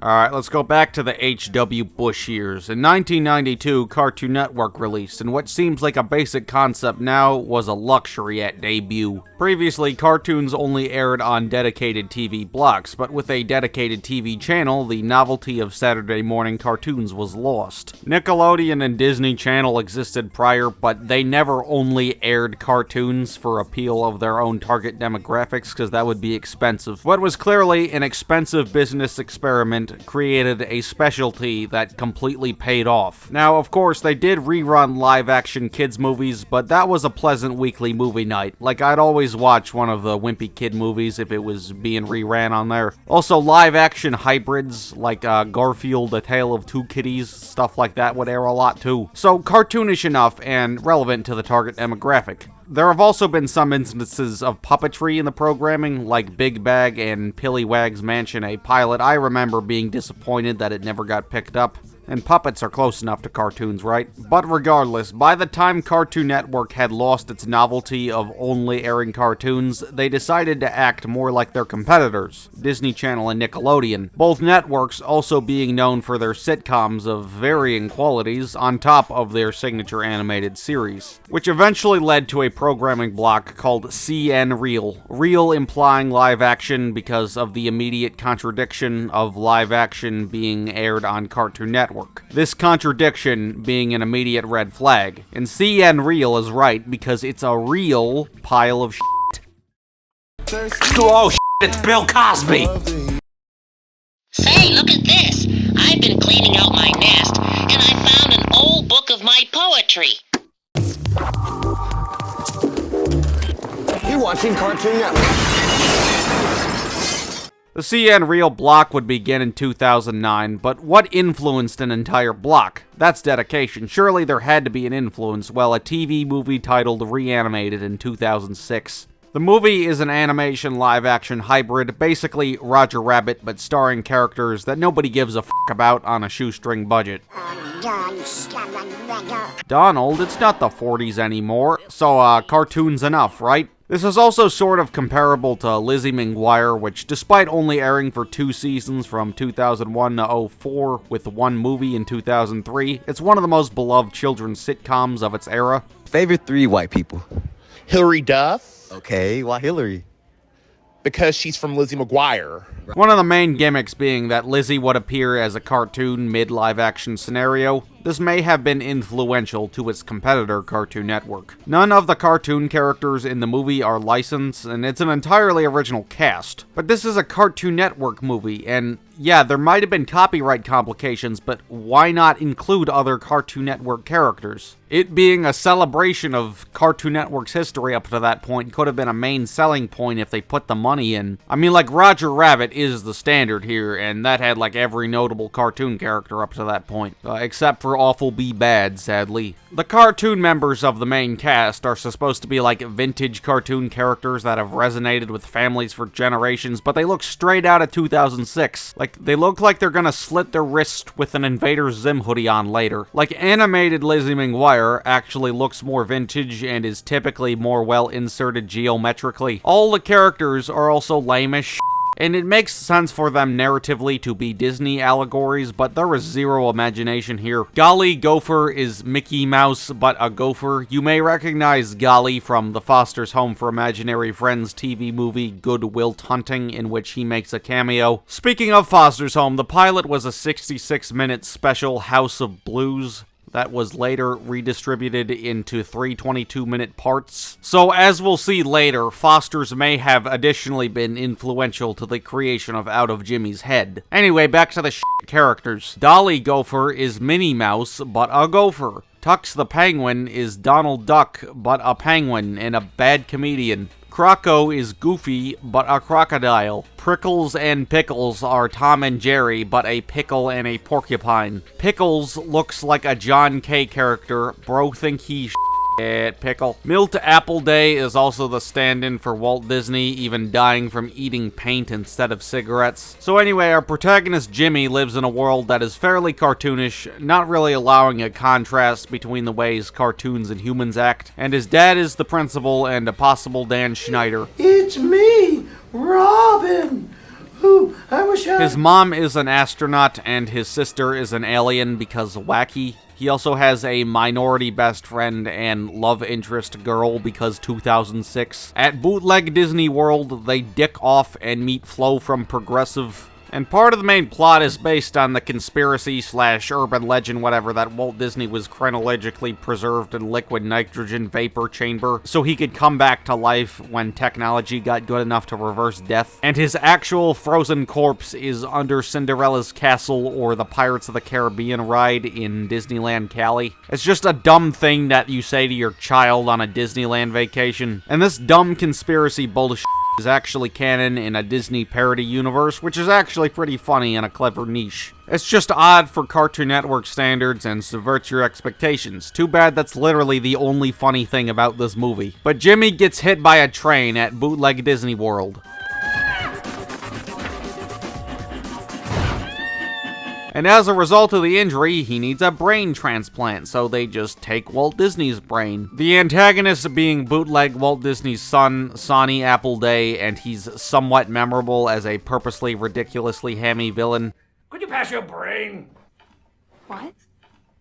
Alright, let's go back to the H.W. Bush years. In 1992, Cartoon Network released, and what seems like a basic concept now was a luxury at debut. Previously, cartoons only aired on dedicated TV blocks, but with a dedicated TV channel, the novelty of Saturday morning cartoons was lost. Nickelodeon and Disney Channel existed prior, but they never only aired cartoons for appeal of their own target demographics, because that would be expensive. What was clearly an expensive business experiment created a specialty that completely paid off. Now, of course, they did rerun live-action kids movies, but that was a pleasant weekly movie night. Like, I'd always watch one of the Wimpy Kid movies if it was being reran on there. Also, live-action hybrids, like Garfield, A Tale of Two Kitties, stuff like that would air a lot too. So, cartoonish enough and relevant to the target demographic. There have also been some instances of puppetry in the programming, like Big Bag and Pillywag's Mansion, a pilot I remember being disappointed that it never got picked up. And puppets are close enough to cartoons, right? But regardless, by the time Cartoon Network had lost its novelty of only airing cartoons, they decided to act more like their competitors, Disney Channel and Nickelodeon. Both networks also being known for their sitcoms of varying qualities on top of their signature animated series, which eventually led to a programming block called CN Reel. Reel implying live action because of the immediate contradiction of live action being aired on Cartoon Network. This contradiction being an immediate red flag. And CN Reel is right because it's a real pile of shit. Oh shit, it's Bill Cosby! Say, look at this. I've been cleaning out my nest, and I found an old book of my poetry. You're watching Cartoon Network. The CN Reel block would begin in 2009, but what influenced an entire block? That's dedication. Surely there had to be an influence. Well, a TV movie titled Reanimated in 2006. The movie is an animation live-action hybrid, basically Roger Rabbit, but starring characters that nobody gives a f*** about on a shoestring budget. Donald, it's not the 40s anymore, so cartoon's enough, right? This is also sort of comparable to Lizzie McGuire, which despite only airing for 2 seasons from 2001 to 04 with one movie in 2003, it's one of the most beloved children's sitcoms of its era. Favorite 3 white people? Hilary Duff. Okay, why Hillary? Because she's from Lizzie McGuire. One of the main gimmicks being that Lizzie would appear as a cartoon mid-live-action scenario. This may have been influential to its competitor, Cartoon Network. None of the cartoon characters in the movie are licensed, and it's an entirely original cast. But this is a Cartoon Network movie, and yeah, there might have been copyright complications, but why not include other Cartoon Network characters? It being a celebration of Cartoon Network's history up to that point could have been a main selling point if they put the money in. I mean, like, Roger Rabbit is the standard here, and that had like every notable cartoon character up to that point, except for Awful Be Bad, sadly. The cartoon members of the main cast are supposed to be like vintage cartoon characters that have resonated with families for generations, but they look straight out of 2006. Like, they look like they're gonna slit their wrist with an Invader Zim hoodie on later. Like, animated Lizzie McGuire actually looks more vintage and is typically more well inserted geometrically. All the characters are also lame as shit. And it makes sense for them narratively to be Disney allegories, but there is zero imagination here. Golly Gopher is Mickey Mouse, but a gopher. You may recognize Golly from the Foster's Home for Imaginary Friends TV movie Good Will Hunting, in which he makes a cameo. Speaking of Foster's Home, the pilot was a 66-minute special House of Blues that was later redistributed into 3 22-minute parts. So as we'll see later, Foster's may have additionally been influential to the creation of Out of Jimmy's Head. Anyway, back to the characters. Dolly Gopher is Minnie Mouse, but a gopher. Tux the Penguin is Donald Duck, but a penguin and a bad comedian. Croco is Goofy, but a crocodile. Prickles and Pickles are Tom and Jerry, but a pickle and a porcupine. Pickles looks like a John K. character. Bro think he pickle. Milt Appleday is also the stand-in for Walt Disney, even dying from eating paint instead of cigarettes. So anyway, our protagonist Jimmy lives in a world that is fairly cartoonish, not really allowing a contrast between the ways cartoons and humans act, and his dad is the principal and a possible Dan Schneider. It's me, Robin! Ooh, I wish I... His mom is an astronaut and his sister is an alien because wacky. He also has a minority best friend and love interest girl because 2006. At Bootleg Disney World, they dick off and meet Flo from Progressive. And part of the main plot is based on the conspiracy/urban legend, whatever, that Walt Disney was chronologically preserved in liquid nitrogen vapor chamber so he could come back to life when technology got good enough to reverse death. And his actual frozen corpse is under Cinderella's castle or the Pirates of the Caribbean ride in Disneyland Cali. It's just a dumb thing that you say to your child on a Disneyland vacation. And this dumb conspiracy bullshit is actually canon in a Disney parody universe, which is actually pretty funny and a clever niche. It's just odd for Cartoon Network standards and subverts your expectations. Too bad that's literally the only funny thing about this movie. But Jimmy gets hit by a train at Bootleg Disney World. And as a result of the injury, he needs a brain transplant, so they just take Walt Disney's brain. The antagonist being bootleg Walt Disney's son, Sonny Appleday, and he's somewhat memorable as a purposely ridiculously hammy villain. Could you pass your brain? What?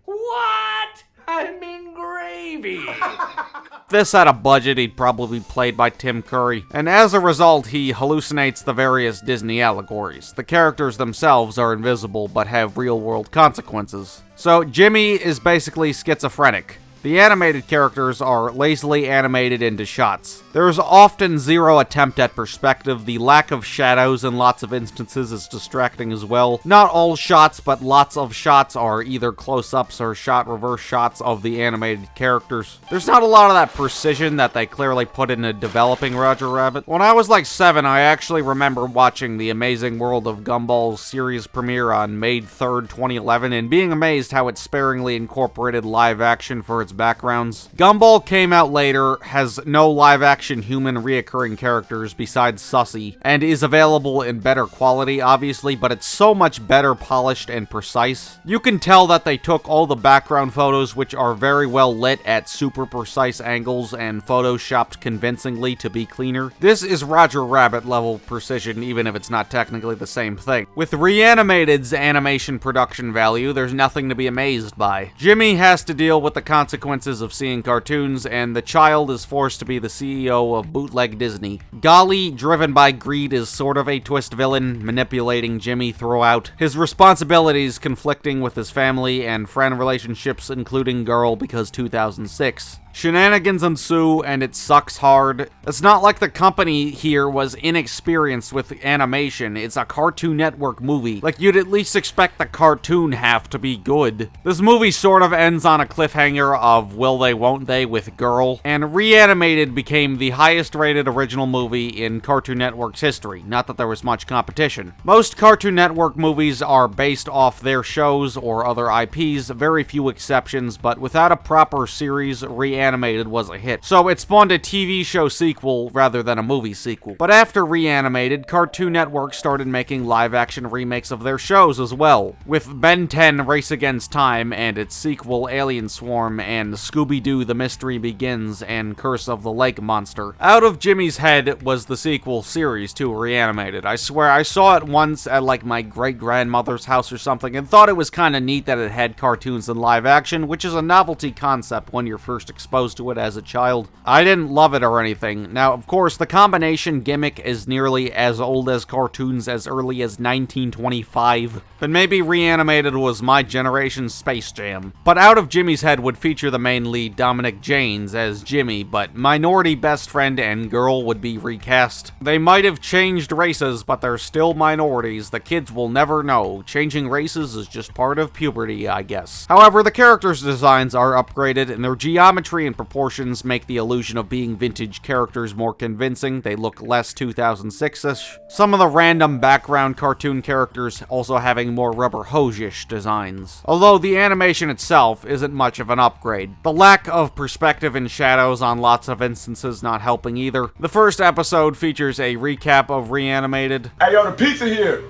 What? I'm in gravy. If this had a budget, he'd probably be played by Tim Curry. And as a result, he hallucinates the various Disney allegories. The characters themselves are invisible, but have real-world consequences. So Jimmy is basically schizophrenic. The animated characters are lazily animated into shots. There is often zero attempt at perspective. The lack of shadows in lots of instances is distracting as well. Not all shots, but lots of shots are either close-ups or shot reverse shots of the animated characters. There's not a lot of that precision that they clearly put into developing Roger Rabbit. When I was like 7, I actually remember watching The Amazing World of Gumball's series premiere on May 3rd, 2011, and being amazed how it sparingly incorporated live action for its backgrounds. Gumball came out later, has no live-action human reoccurring characters besides Sussy, and is available in better quality, obviously, but it's so much better polished and precise. You can tell that they took all the background photos, which are very well lit at super precise angles, and photoshopped convincingly to be cleaner. This is Roger Rabbit level precision, even if it's not technically the same thing. With Reanimated's animation production value, there's nothing to be amazed by. Jimmy has to deal with the consequences of seeing cartoons, and the child is forced to be the CEO of Bootleg Disney. Golly, driven by greed, is sort of a twist villain, manipulating Jimmy throughout. His responsibilities conflicting with his family and friend relationships, including Girl, because 2006. Shenanigans ensue, and it sucks hard. It's not like the company here was inexperienced with animation. It's a Cartoon Network movie. Like, you'd at least expect the cartoon half to be good. This movie sort of ends on a cliffhanger of will they, won't they with Girl, and Reanimated became the highest rated original movie in Cartoon Network's history. Not that there was much competition. Most Cartoon Network movies are based off their shows or other IPs, very few exceptions, but without a proper series, Reanimated was a hit. So it spawned a TV show sequel rather than a movie sequel. But after Reanimated, Cartoon Network started making live-action remakes of their shows as well, with Ben 10 Race Against Time and its sequel Alien Swarm and Scooby-Doo The Mystery Begins and Curse of the Lake Monster. Out of Jimmy's head was the sequel series to Reanimated. I swear, I saw it once at like my great-grandmother's house or something and thought it was kind of neat that it had cartoons in live action, which is a novelty concept when you're first exposed to it as a child. I didn't love it or anything. Now, of course, the combination gimmick is nearly as old as cartoons as early as 1925. But maybe Reanimated was my generation's Space Jam. But Out of Jimmy's Head would feature the main lead, Dominic Janes, as Jimmy, but minority best friend and Girl would be recast. They might have changed races, but they're still minorities. The kids will never know. Changing races is just part of puberty, I guess. However, the characters' designs are upgraded, and their geometry and proportions make the illusion of being vintage characters more convincing. They look less 2006-ish. Some of the random background cartoon characters also having more rubber hose-ish designs. Although the animation itself isn't much of an upgrade. The lack of perspective and shadows on lots of instances not helping either. The first episode features a recap of Reanimated. Hey, yo, the pizza here.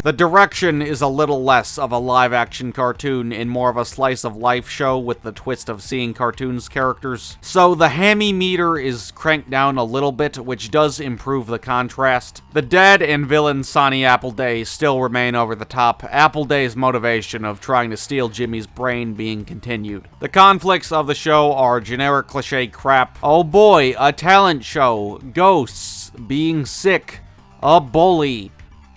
The direction is a little less of a live-action cartoon and more of a slice-of-life show with the twist of seeing cartoons characters. So the hammy meter is cranked down a little bit, which does improve the contrast. The dad and villain Sonny Appleday still remain over the top, Appleday's motivation of trying to steal Jimmy's brain being continued. The conflicts of the show are generic cliche crap. Oh boy, a talent show, ghosts, being sick, a bully,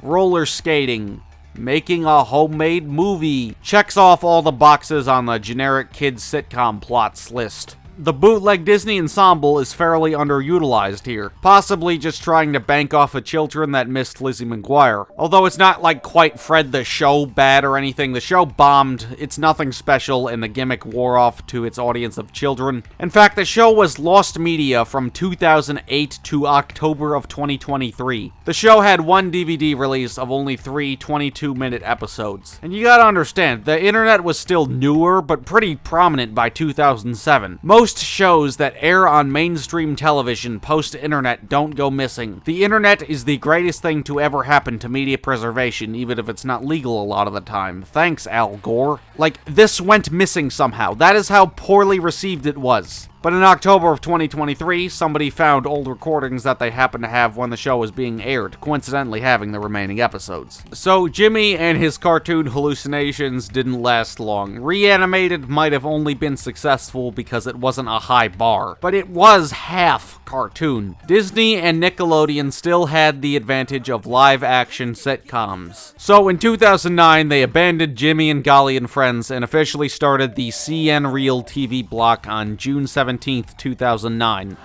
roller skating, making a homemade movie. Checks off all the boxes on the generic kids sitcom plots list. The bootleg Disney ensemble is fairly underutilized here, possibly just trying to bank off of children that missed Lizzie McGuire. Although it's not like quite Fred the Show bad or anything, the show bombed, it's nothing special, and the gimmick wore off to its audience of children. In fact, the show was lost media from 2008 to October of 2023. The show had one DVD release of only 3 22-minute episodes. And you gotta understand, the internet was still newer, but pretty prominent by 2007. Most shows that air on mainstream television post-internet don't go missing. The internet is the greatest thing to ever happen to media preservation, even if it's not legal a lot of the time. Thanks, Al Gore. Like, this went missing somehow. That is how poorly received it was. But in October of 2023, somebody found old recordings that they happened to have when the show was being aired, coincidentally having the remaining episodes. So Jimmy and his cartoon hallucinations didn't last long. Reanimated might have only been successful because it wasn't a high bar, but it was half cartoon. Disney and Nickelodeon still had the advantage of live-action sitcoms. So in 2009, they abandoned Jimmy and Golly and Friends and officially started the CN Real TV block on June 17th, 2009.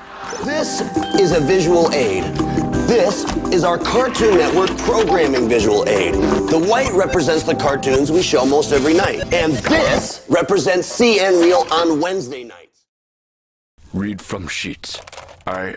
This is a visual aid. This is our Cartoon Network programming visual aid. The white represents the cartoons we show most every night. And this represents CN Real on Wednesday nights. Read from sheets. I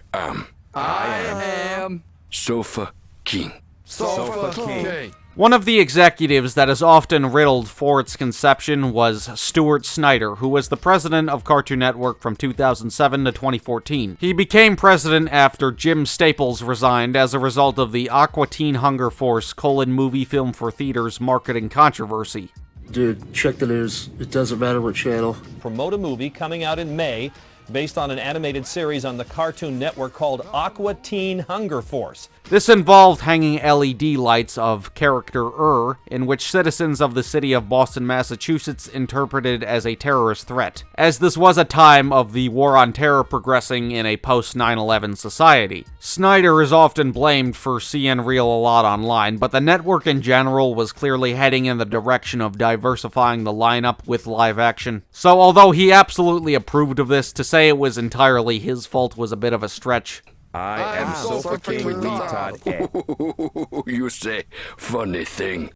am Sofa King. Sofa King. One of the executives that is often riddled for its conception was Stuart Snyder, who was the president of Cartoon Network from 2007 to 2014. He became president after Jim Staples resigned as a result of the Aqua Teen Hunger Force : movie film for theaters marketing controversy. Dude, check the news. It doesn't matter what channel. Promote a movie coming out in May based on an animated series on the Cartoon Network called Aqua Teen Hunger Force. This involved hanging LED lights of character in which citizens of the city of Boston, Massachusetts interpreted as a terrorist threat, as this was a time of the war on terror progressing in a post-9/11 society. Snyder is often blamed for CN Real a lot online, but the network in general was clearly heading in the direction of diversifying the lineup with live action. So although he absolutely approved of this, to say it was entirely his fault was a bit of a stretch. I am Sofa King retard. You say funny thing.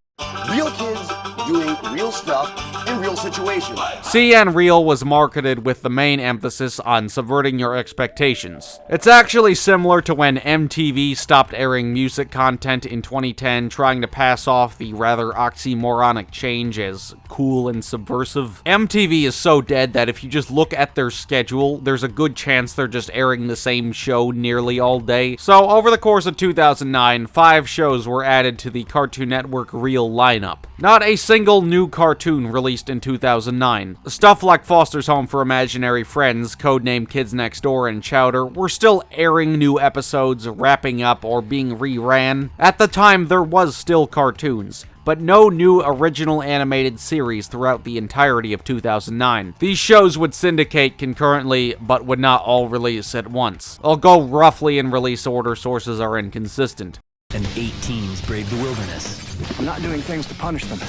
Real kids doing real stuff in real situations. CN Real was marketed with the main emphasis on subverting your expectations. It's actually similar to when MTV stopped airing music content in 2010, trying to pass off the rather oxymoronic change as cool and subversive. MTV is so dead that if you just look at their schedule, there's a good chance they're just airing the same show nearly all day. So over the course of 2009, 5 shows were added to the Cartoon Network Real lineup. Not a single new cartoon released in 2009. Stuff like Foster's Home for Imaginary Friends, codenamed Kids Next Door, and Chowder were still airing new episodes, wrapping up, or being reran. At the time, there was still cartoons, but no new original animated series throughout the entirety of 2009. These shows would syndicate concurrently, but would not all release at once. I'll go roughly in release order, sources are inconsistent. And 8 teens brave the wilderness. I'm not doing things to punish them,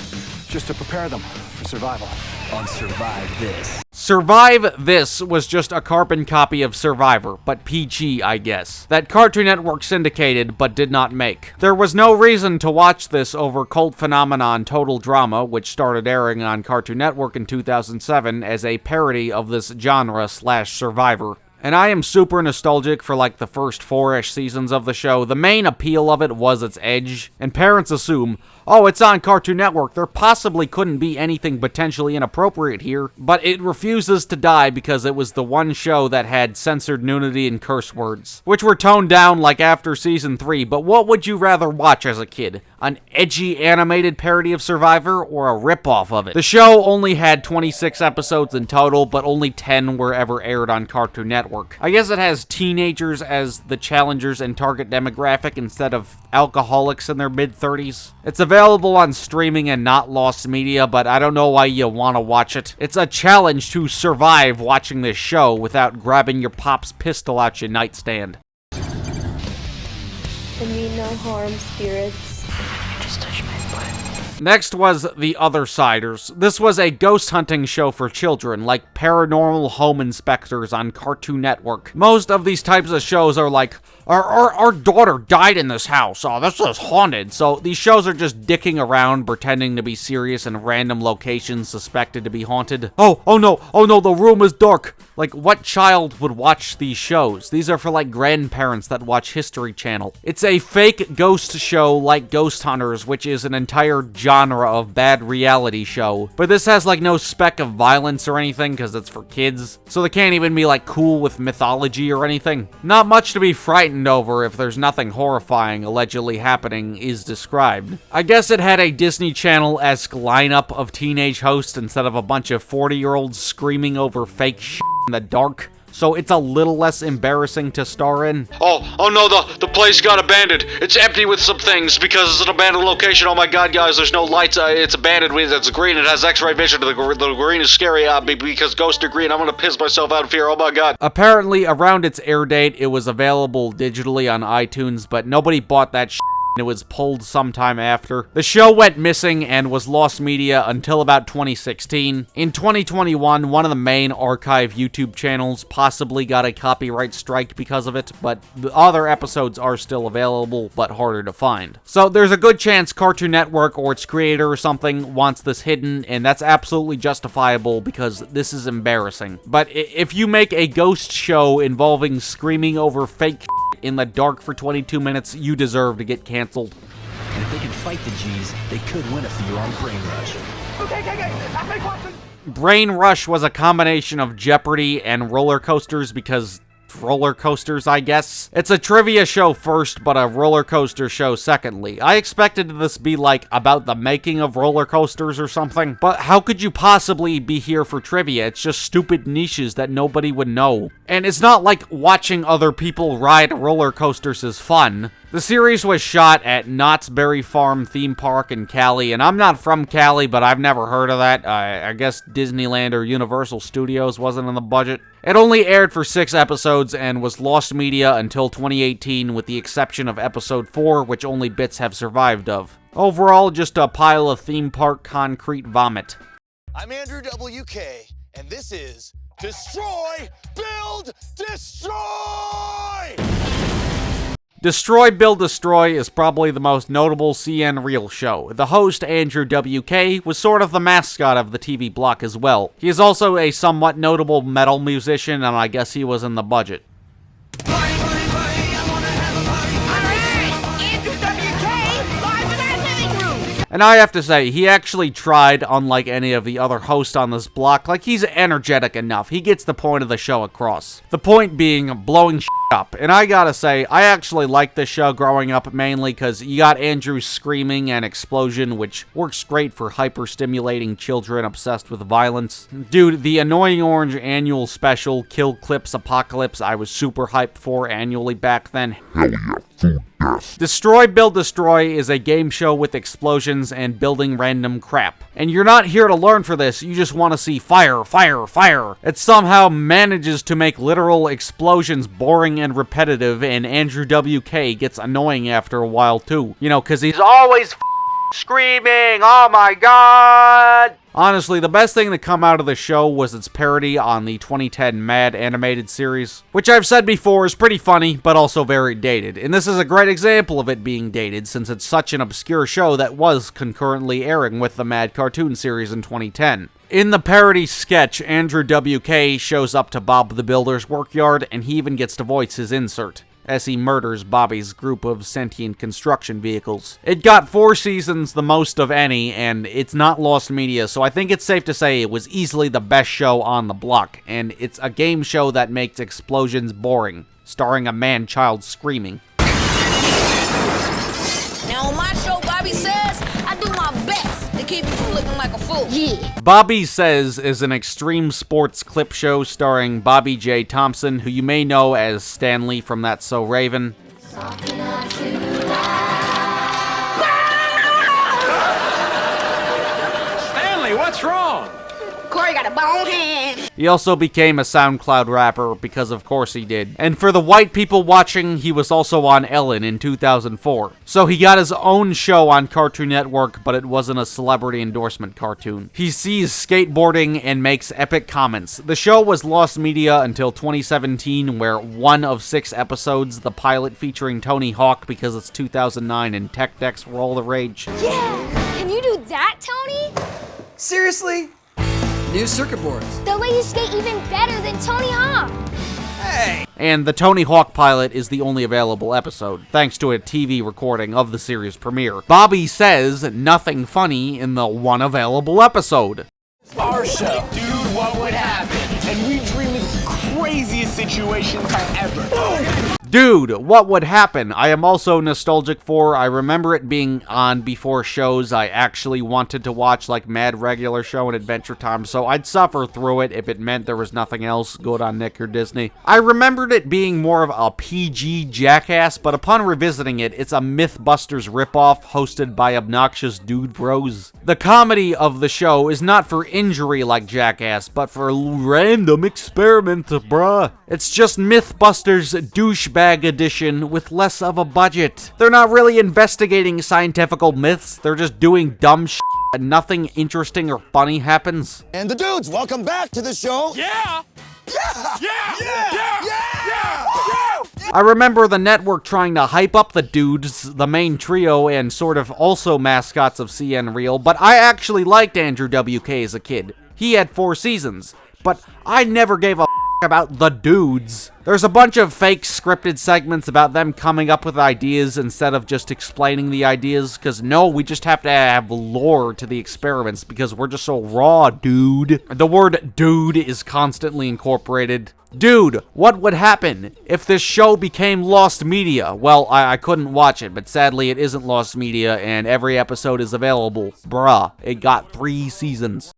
just to prepare them for survival. On Survive This. Survive This was just a carbon copy of Survivor, but PG, I guess, that Cartoon Network syndicated but did not make. There was no reason to watch this over cult phenomenon Total Drama, which started airing on Cartoon Network in 2007 as a parody of this genre / Survivor. And I am super nostalgic for like the first 4-ish seasons of the show. The main appeal of it was its edge, and parents assume, oh, it's on Cartoon Network, there possibly couldn't be anything potentially inappropriate here, but it refuses to die because it was the one show that had censored nudity and curse words, which were toned down like after season 3, but what would you rather watch as a kid? An edgy animated parody of Survivor or a ripoff of it? The show only had 26 episodes in total, but only 10 were ever aired on Cartoon Network. I guess it has teenagers as the challengers and target demographic instead of alcoholics in their mid-30s. It's available on streaming and not lost media, but I don't know why you want to watch it. It's a challenge to survive watching this show without grabbing your pop's pistol out your nightstand. I mean no harm, spirits. Just touch my butt. Next was The Othersiders. This was a ghost hunting show for children, like Paranormal Home Inspectors on Cartoon Network. Most of these types of shows are like, our daughter died in this house, oh, this is haunted. So these shows are just dicking around, pretending to be serious in random locations suspected to be haunted. Oh no, the room is dark. Like, what child would watch these shows? These are for, like, grandparents that watch History Channel. It's a fake ghost show like Ghost Hunters, which is an entire genre of bad reality show. But this has, like, no speck of violence or anything, because it's for kids. So they can't even be, like, cool with mythology or anything. Not much to be frightened over if there's nothing horrifying allegedly happening is described. I guess it had a Disney Channel-esque lineup of teenage hosts instead of a bunch of 40-year-olds screaming over fake shit in the dark, so it's a little less embarrassing to star in. Oh no, the place got abandoned. It's empty with some things because it's an abandoned location. Oh my god, guys, there's no lights. It's abandoned. It's green. It has X-ray vision. The green is scary because ghosts are green. I'm gonna piss myself out of fear. Oh my god. Apparently, around its air date, it was available digitally on iTunes, but nobody bought that shit. It was pulled sometime after. The show went missing and was lost media until about 2016. In 2021, one of the main archive YouTube channels possibly got a copyright strike because of it, but the other episodes are still available, but harder to find. So there's a good chance Cartoon Network or its creator or something wants this hidden, and that's absolutely justifiable because this is embarrassing. But if you make a ghost show involving screaming over fake in the dark for 22 minutes, you deserve to get canceled. And if they can fight the G's, they could win a few on Brain Rush. Brain Rush was a combination of Jeopardy and roller coasters because roller coasters, I guess. It's a trivia show first, but a roller coaster show secondly. I expected this to be like about the making of roller coasters or something, but how could you possibly be here for trivia? It's just stupid niches that nobody would know. And it's not like watching other people ride roller coasters is fun. The series was shot at Knott's Berry Farm theme park in Cali, and I'm not from Cali, but I've never heard of that. I guess Disneyland or Universal Studios wasn't in the budget. It only aired for 6 episodes and was lost media until 2018, with the exception of episode 4, which only bits have survived of. Overall, just a pile of theme park concrete vomit. I'm Andrew WK, and this is Destroy, Build, Destroy! Destroy, Build, Destroy is probably the most notable CN Real show. The host, Andrew WK, was sort of the mascot of the TV block as well. He is also a somewhat notable metal musician, and I guess he was in the budget. And I have to say, he actually tried, unlike any of the other hosts on this block. Like, he's energetic enough. He gets the point of the show across. The point being blowing shit up. And I gotta say, I actually liked this show growing up mainly because you got Andrew's screaming and explosion, which works great for hyper-stimulating children obsessed with violence. Dude, the Annoying Orange annual special, Kill Clips Apocalypse, I was super hyped for annually back then. Hell yeah, food death. Destroy, Build, Destroy is a game show with explosions and building random crap. And you're not here to learn for this, you just want to see fire, fire, fire. It somehow manages to make literal explosions boring and repetitive, and Andrew WK gets annoying after a while too. You know, because he's always screaming, oh my god! Honestly, the best thing to come out of the show was its parody on the 2010 Mad animated series, which I've said before is pretty funny, but also very dated. And this is a great example of it being dated, since it's such an obscure show that was concurrently airing with the Mad cartoon series in 2010. In the parody sketch, Andrew WK shows up to Bob the Builder's workyard, and he even gets to voice his insert as he murders Bobby's group of sentient construction vehicles. It got 4 seasons, the most of any, and it's not lost media, so I think it's safe to say it was easily the best show on the block, and it's a game show that makes explosions boring, starring a man-child screaming. Now on my show, Bobby says, I do my best to keep you from looking like a fool. Yeah. Bobby Says is an extreme sports clip show starring Bobby J. Thompson, who you may know as Stanley from That's So Raven. Stanley, what's wrong? Corey got a bone hand. He also became a SoundCloud rapper, because of course he did. And for the white people watching, he was also on Ellen in 2004. So he got his own show on Cartoon Network, but it wasn't a celebrity endorsement cartoon. He sees skateboarding and makes epic comments. The show was lost media until 2017, where 1 of 6 episodes, the pilot featuring Tony Hawk because it's 2009 and tech decks were all the rage. Yeah! Can you do that, Tony? Seriously? New circuit boards. They'll let you skate even better than Tony Hawk. Hey! And the Tony Hawk pilot is the only available episode, thanks to a TV recording of the series premiere. Bobby says nothing funny in the one available episode. Our show, dude, what would happen? And we dream of the craziest situations ever. Dude, what would happen? I am also nostalgic for. I remember it being on before shows I actually wanted to watch, like Mad Regular Show and Adventure Time, so I'd suffer through it if it meant there was nothing else good on Nick or Disney. I remembered it being more of a PG Jackass, but upon revisiting it, it's a Mythbusters ripoff hosted by obnoxious dude bros. The comedy of the show is not for injury like Jackass, but for random experiments, bruh. It's just Mythbusters douchebag edition with less of a budget. They're not really investigating scientific myths, they're just doing dumb shit and nothing interesting or funny happens. And the dudes, welcome back to the show. Yeah! Yeah! Yeah! Yeah! Yeah! Yeah! I remember the network trying to hype up the dudes, the main trio, and sort of also mascots of CN Real, but I actually liked Andrew WK as a kid. He had 4 seasons, but I never gave a about the dudes. There's a bunch of fake scripted segments about them coming up with ideas instead of just explaining the ideas, because no, we just have to have lore to the experiments because we're just so raw, dude. The word dude is constantly incorporated. Dude, what would happen if this show became lost media? Well, I couldn't watch it, but sadly it isn't lost media and every episode is available. Bruh, it got 3 seasons.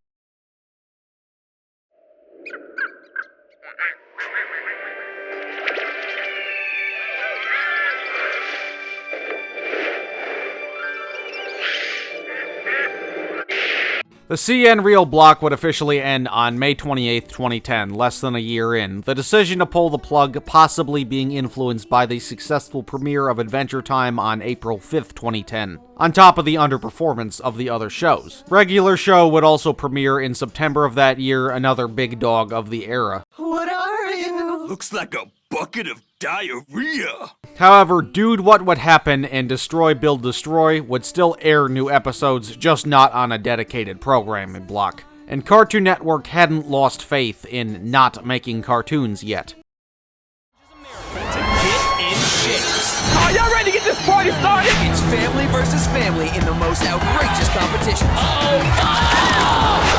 The CN Real block would officially end on May 28, 2010, less than a year in, the decision to pull the plug possibly being influenced by the successful premiere of Adventure Time on April 5, 2010, on top of the underperformance of the other shows. Regular Show would also premiere in September of that year, another big dog of the era. What are you? Looks like a bucket of diarrhea. However, Dude, What Would Happen and Destroy, Build, Destroy would still air new episodes, just not on a dedicated programming block. And Cartoon Network hadn't lost faith in not making cartoons yet. Are y'all ready to get this party started? It's family versus family in the most outrageous competition.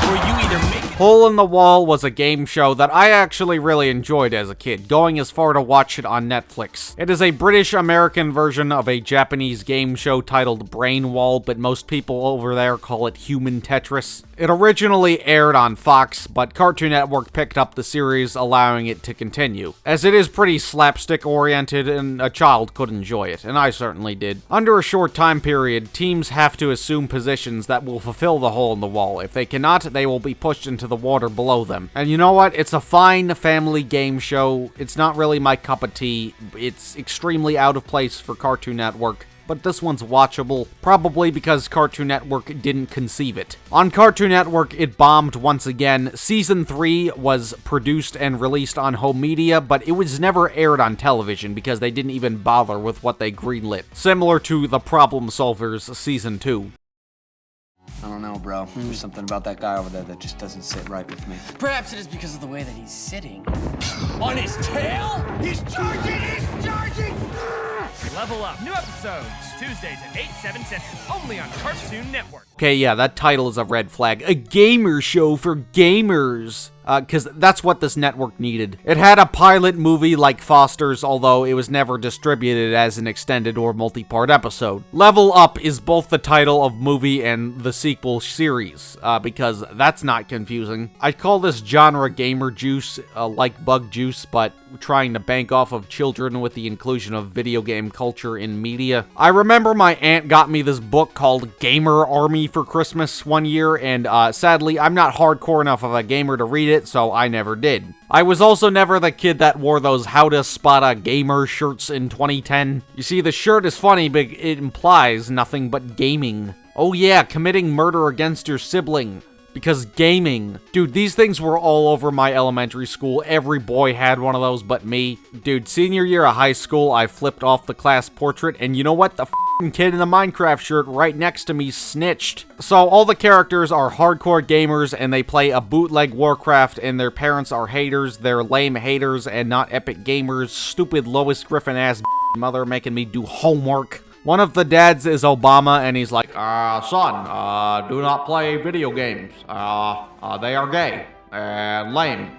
Where you either make Hole in the Wall was a game show that I actually really enjoyed as a kid, going as far to watch it on Netflix. It is a British-American version of a Japanese game show titled Brain Wall, but most people over there call it Human Tetris. It originally aired on Fox, but Cartoon Network picked up the series, allowing it to continue, as it is pretty slapstick-oriented and a child could enjoy it, and I certainly did. Under a short time period, teams have to assume positions that will fulfill the hole in the wall. If they cannot, they will be pushed into the water below them. And you know what? It's a fine family game show. It's not really my cup of tea. It's extremely out of place for Cartoon Network. but this one's watchable, probably because Cartoon Network didn't conceive it. On Cartoon Network, it bombed once again. Season 3 was produced and released on home media, but it was never aired on television because they didn't even bother with what they greenlit, similar to The Problem Solvers Season 2. I don't know, bro. There's something about that guy over there that just doesn't sit right with me. Perhaps it is because of the way that he's sitting. On his tail? He's charging! He's charging! Level Up. New episodes, Tuesdays at 8, 7 Central, only on Cartoon Network. Okay, yeah, that title is a red flag. A gamer show for gamers. Because that's what this network needed. It had a pilot movie like Foster's, although it was never distributed as an extended or multi-part episode. Level Up is both the title of movie and the sequel series, because that's not confusing. I'd call this genre gamer juice, like bug juice, but trying to bank off of children with the inclusion of video game culture in media. I remember my aunt got me this book called Gamer Army for Christmas one year, and sadly, I'm not hardcore enough of a gamer to read it, so I never did. I was also never the kid that wore those How to Spot a Gamer shirts in 2010. You see, the shirt is funny, but it implies nothing but gaming. Oh yeah, committing murder against your sibling. Because gaming. Dude, these things were all over my elementary school. Every boy had one of those but me. Dude, senior year of high school, I flipped off the class portrait, and you know what? The kid in the Minecraft shirt right next to me snitched. So all the characters are hardcore gamers, and they play a bootleg Warcraft, and their parents are haters. They're lame haters and not epic gamers. Stupid Lois Griffin ass mother making me do homework. One of the dads is Obama, and he's like, son, do not play video games. They are gay and lame.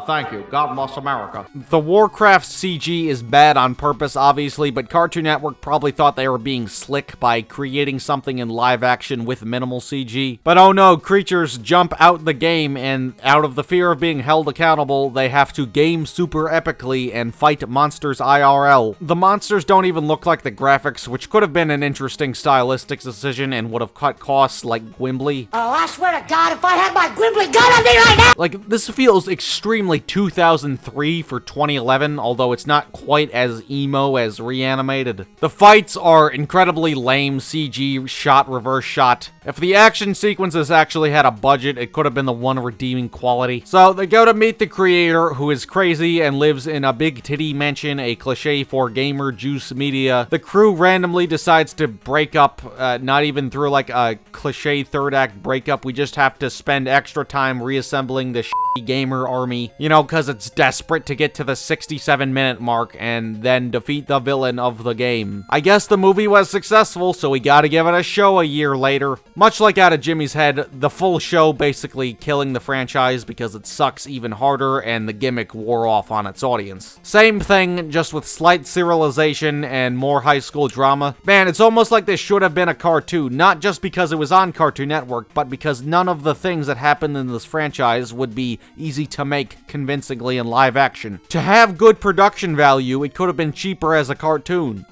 Thank you. God bless America. The Warcraft CG is bad on purpose, obviously, but Cartoon Network probably thought they were being slick by creating something in live action with minimal CG. But oh no, creatures jump out the game, and out of the fear of being held accountable, they have to game super epically and fight monsters IRL. The monsters don't even look like the graphics, which could have been an interesting stylistic decision and would have cut costs like Gwimbly. Oh, I swear to God, if I had my Gwimbly gun on me right now! Like, this feels extremely 2003 for 2011, although it's not quite as emo as Reanimated. The fights are incredibly lame CG shot, reverse shot. If the action sequences actually had a budget, it could have been the one redeeming quality. So they go to meet the creator, who is crazy and lives in a big titty mansion, a cliche for gamer juice media. The crew randomly decides to break up, not even through like a cliche third act breakup. We just have to spend extra time reassembling the gamer army, you know, because it's desperate to get to the 67-minute mark and then defeat the villain of the game. I guess the movie was successful, so we gotta give it a show a year later. Much like Out of Jimmy's Head, the full show basically killing the franchise because it sucks even harder and the gimmick wore off on its audience. Same thing, just with slight serialization and more high school drama. Man, it's almost like this should have been a cartoon, not just because it was on Cartoon Network, but because none of the things that happened in this franchise would be easy to make convincingly in live action. To have good production value, it could have been cheaper as a cartoon.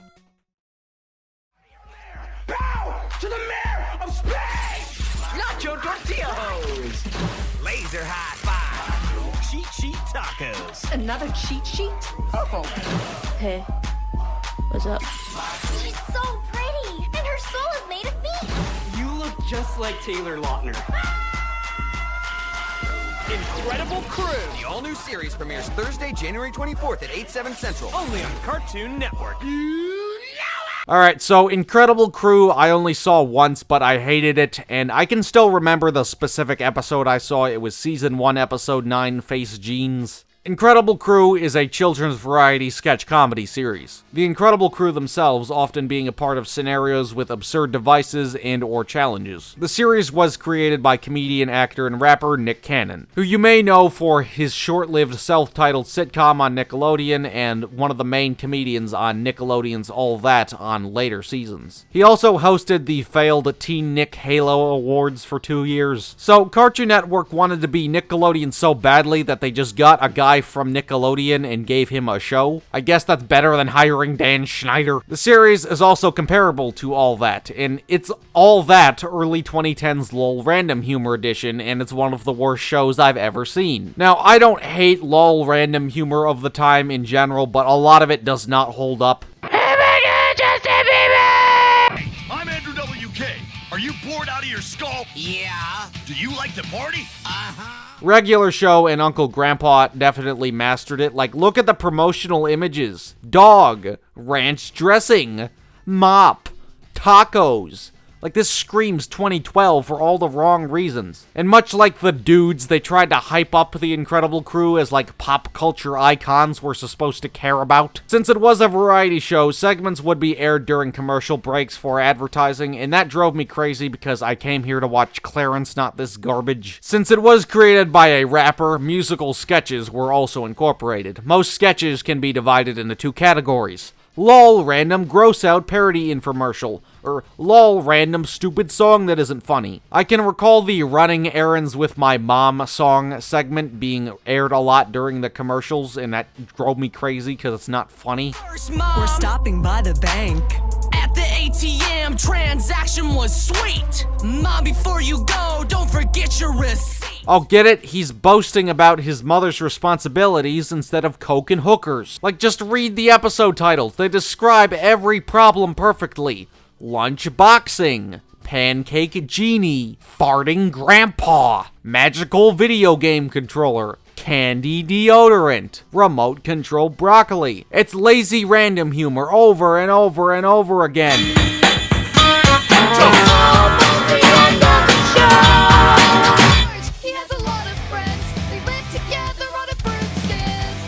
Bow to the mayor of space! Nacho tortilla hose! Laser high five! Cheat sheet tacos! Another cheat sheet? Uh-oh. Hey, what's up? She's so pretty, and her soul is made of meat. You look just like Taylor Lautner. Incredible Crew! The all-new series premieres Thursday, January 24th at 8, 7 Central. Only on Cartoon Network. Alright, so Incredible Crew I only saw once, but I hated it, and I can still remember the specific episode I saw. It was Season 1, Episode 9, Face Jeans. Incredible Crew is a children's variety sketch comedy series. The Incredible Crew themselves often being a part of scenarios with absurd devices and or challenges. The series was created by comedian, actor, and rapper Nick Cannon, who you may know for his short-lived self-titled sitcom on Nickelodeon and one of the main comedians on Nickelodeon's All That on later seasons. He also hosted the failed Teen Nick Halo Awards for 2 years. So Cartoon Network wanted to be Nickelodeon so badly that they just got a guy from Nickelodeon and gave him a show. I guess that's better than hiring Dan Schneider. The series is also comparable to All That, and it's All That early 2010s LOL Random Humor Edition, and it's one of the worst shows I've ever seen. Now, I don't hate LOL Random Humor of the time in general, but a lot of it does not hold up. Justin Bieber! skull? Yeah. Do you like to party? Regular Show and Uncle Grandpa definitely mastered it. Like, look at the promotional images. Dog, ranch dressing, mop, tacos. Like, this screams 2012 for all the wrong reasons. And much like the dudes, they tried to hype up the Incredible Crew as, like, pop culture icons we're supposed to care about. Since it was a variety show, segments would be aired during commercial breaks for advertising, and that drove me crazy because I came here to watch Clarence, not this garbage. Since it was created by a rapper, musical sketches were also incorporated. Most sketches can be divided into two categories. LOL random gross out parody infomercial, or LOL random stupid song that isn't funny. I can recall the running errands with my mom song segment being aired a lot during the commercials, and that drove me crazy because it's not funny. We're stopping by the bank. At the ATM, transaction was sweet. Mom, before you go, don't forget your receipt. Oh, get it? He's boasting about his mother's responsibilities instead of coke and hookers. Like, just read the episode titles. They describe every problem perfectly. Lunch boxing, pancake genie, farting grandpa, magical video game controller, candy deodorant, remote control broccoli. It's lazy random humor over and over and over again.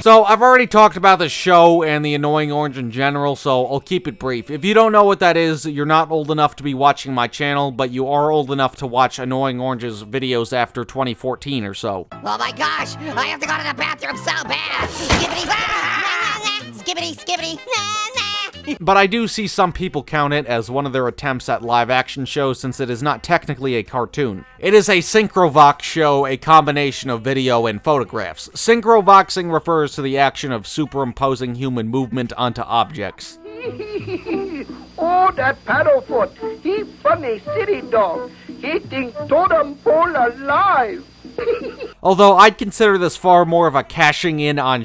So, I've already talked about the show and the Annoying Orange in general, so I'll keep it brief. If you don't know what that is, you're not old enough to be watching my channel, but you are old enough to watch Annoying Orange's videos after 2014 or so. Oh my gosh, I have to go to the bathroom so bad. Skibbity, skibbity, But I do see some people count it as one of their attempts at live-action shows since it is not technically a cartoon. It is a synchrovox show, a combination of video and photographs. Synchrovoxing refers to the action of superimposing human movement onto objects. Oh, that paddlefoot. He funny city dog. He think totem pole alive. Although I'd consider this far more of a cashing in on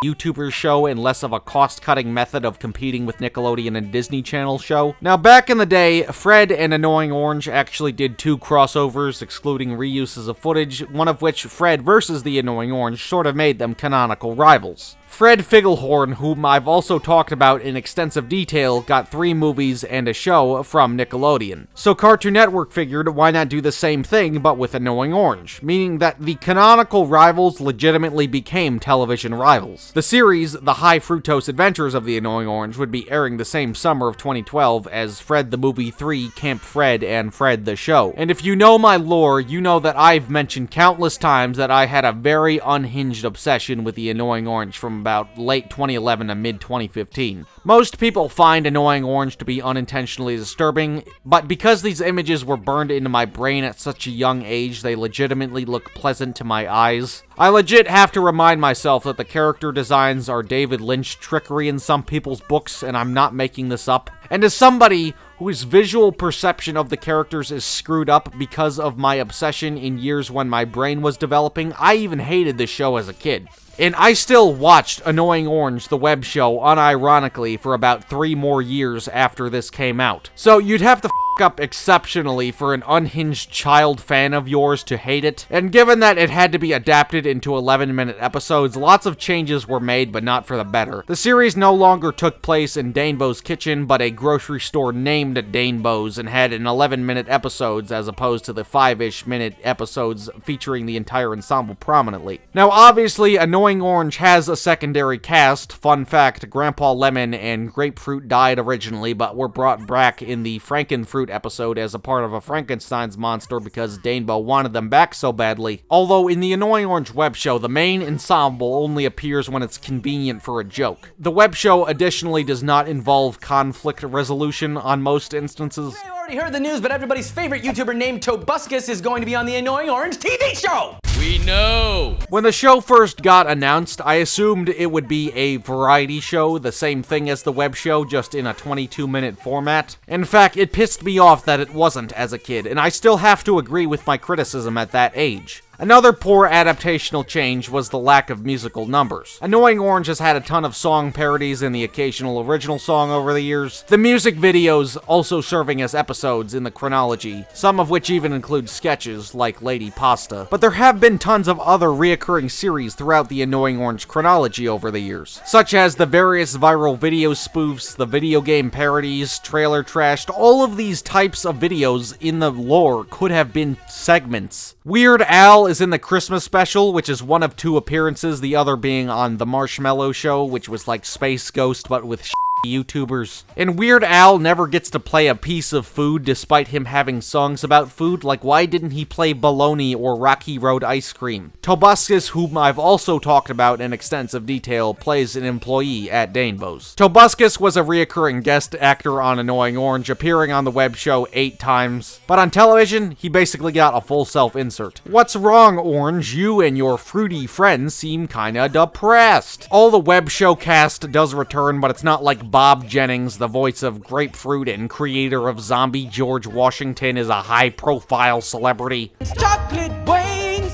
YouTuber show and less of a cost-cutting method of competing with Nickelodeon and Disney Channel show. Now, back in the day, Fred and Annoying Orange actually did 2 crossovers, excluding reuses of footage, one of which, Fred versus the Annoying Orange, sort of made them canonical rivals. Fred Figglehorn, whom I've also talked about in extensive detail, got 3 movies and a show from Nickelodeon. So Cartoon Network figured, why not do the same thing, but with Annoying Orange, meaning that the canonical rivals legitimately became television rivals. The series, The High Fructose Adventures of the Annoying Orange, would be airing the same summer of 2012 as Fred the Movie 3, Camp Fred, and Fred the Show. And if you know my lore, you know that I've mentioned countless times that I had a very unhinged obsession with the Annoying Orange from about late 2011 to mid-2015. Most people find Annoying Orange to be unintentionally disturbing, but because these images were burned into my brain at such a young age, they legitimately look pleasant to my eyes. I legit have to remind myself that the character designs are David Lynch trickery in some people's books, and I'm not making this up. And as somebody whose visual perception of the characters is screwed up because of my obsession in years when my brain was developing, I even hated this show as a kid. And I still watched Annoying Orange, the web show, unironically for about 3 more years after this came out. So you'd have to up exceptionally for an unhinged child fan of yours to hate it. And given that it had to be adapted into 11-minute episodes, lots of changes were made, but not for the better. The series no longer took place in Danebo's kitchen, but a grocery store named Danebo's, and had an 11-minute episodes as opposed to the 5-ish minute episodes featuring the entire ensemble prominently. Now, obviously, Annoying Orange has a secondary cast. Fun fact, Grandpa Lemon and Grapefruit died originally, but were brought back in the Frankenfruit episode as a part of a Frankenstein's monster because Danebo wanted them back so badly. Although in the Annoying Orange web show, the main ensemble only appears when it's convenient for a joke. The web show additionally does not involve conflict resolution on most instances. I already heard the news, but everybody's favorite YouTuber named Tobuscus is going to be on the Annoying Orange TV show! We know! When the show first got announced, I assumed it would be a variety show, the same thing as the web show, just in a 22-minute format. In fact, it pissed me off that it wasn't as a kid, and I still have to agree with my criticism at that age. Another poor adaptational change was the lack of musical numbers. Annoying Orange has had a ton of song parodies and the occasional original song over the years, the music videos also serving as episodes in the chronology, some of which even include sketches like Lady Pasta. But there have been tons of other reoccurring series throughout the Annoying Orange chronology over the years, such as the various viral video spoofs, the video game parodies, trailer trashed. All of these types of videos in the lore could have been segments. Weird Al is in the Christmas special, which is one of 2 appearances, the other being on The Marshmallow Show, which was like Space Ghost but with YouTubers. And Weird Al never gets to play a piece of food despite him having songs about food. Like, why didn't he play bologna or Rocky Road ice cream? Tobuscus, whom I've also talked about in extensive detail, plays an employee at Danebo's. Tobuscus was a reoccurring guest actor on Annoying Orange, appearing on the web show 8 times. But on television, he basically got a full self-insert. What's wrong, Orange? You and your fruity friends seem kinda depressed. All the web show cast does return, but it's not like Bob Jennings, the voice of Grapefruit and creator of Zombie George Washington, is a high-profile celebrity. Chocolate wings.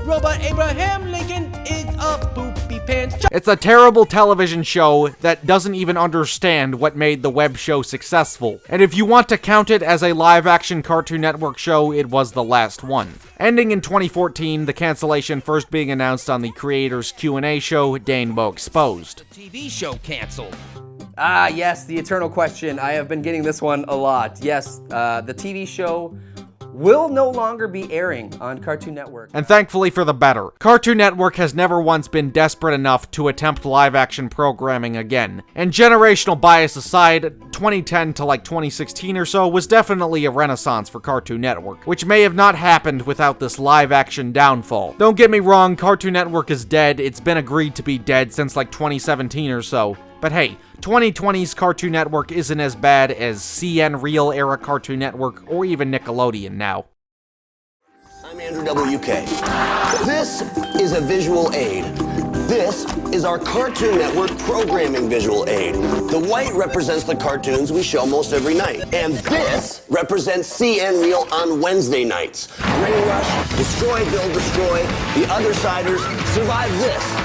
Robert Abraham Lincoln is a poopy pants. It's a terrible television show that doesn't even understand what made the web show successful. And if you want to count it as a live-action Cartoon Network show, it was the last one. Ending in 2014, the cancellation first being announced on the creator's Q&A show, Danebo Exposed. TV show canceled. Ah, yes, the eternal question. I have been getting this one a lot. Yes, the TV show will no longer be airing on Cartoon Network. And thankfully for the better. Cartoon Network has never once been desperate enough to attempt live-action programming again. And generational bias aside, 2010 to like 2016 or so was definitely a renaissance for Cartoon Network, which may have not happened without this live-action downfall. Don't get me wrong, Cartoon Network is dead. It's been agreed to be dead since like 2017 or so. But hey, 2020's Cartoon Network isn't as bad as CN Real era Cartoon Network or even Nickelodeon now. I'm Andrew WK. This is a visual aid. This is our Cartoon Network programming visual aid. The white represents the cartoons we show most every night. And this represents CN Real on Wednesday nights. Brain Rush, Destroy, Build, Destroy, The Other Siders, Survive This.